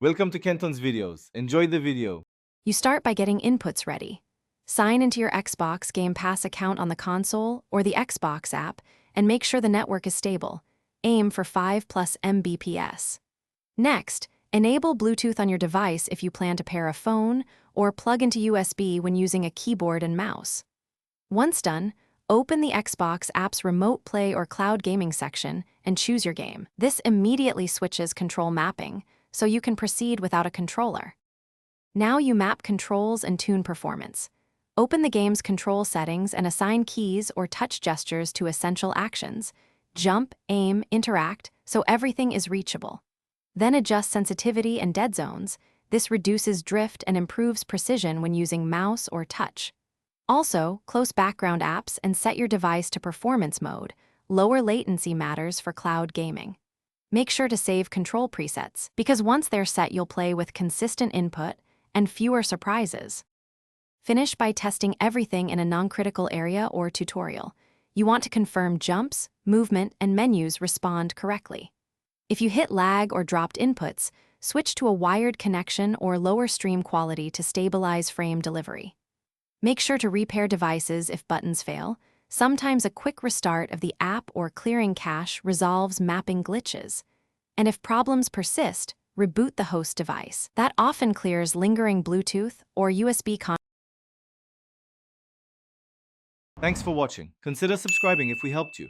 Welcome to Kenton's videos. Enjoy the video. You start by getting inputs ready. Sign into your Xbox Game Pass account on the console or the Xbox app and make sure the network is stable. Aim for 5+ Mbps. Next, enable Bluetooth on your device if you plan to pair a phone or plug into USB when using a keyboard and mouse. Once done, open the Xbox app's Remote Play or Cloud Gaming section and choose your game. This immediately switches control mapping, so you can proceed without a controller. Now you map controls and tune performance. Open the game's control settings and assign keys or touch gestures to essential actions. Jump, aim, interact, so everything is reachable. Then adjust sensitivity and dead zones. This reduces drift and improves precision when using mouse or touch. Also, close background apps and set your device to performance mode. Lower latency matters for cloud gaming. Make sure to save control presets, because once they're set, you'll play with consistent input and fewer surprises. Finish by testing everything in a non-critical area or tutorial. You want to confirm jumps, movement, and menus respond correctly. If you hit lag or dropped inputs, switch to a wired connection or lower stream quality to stabilize frame delivery. Make sure to repair devices if buttons fail. Sometimes a quick restart of the app or clearing cache resolves mapping glitches. And if problems persist, reboot the host device. That often clears lingering Bluetooth or USB content. Thanks for watching. Consider subscribing if we helped you.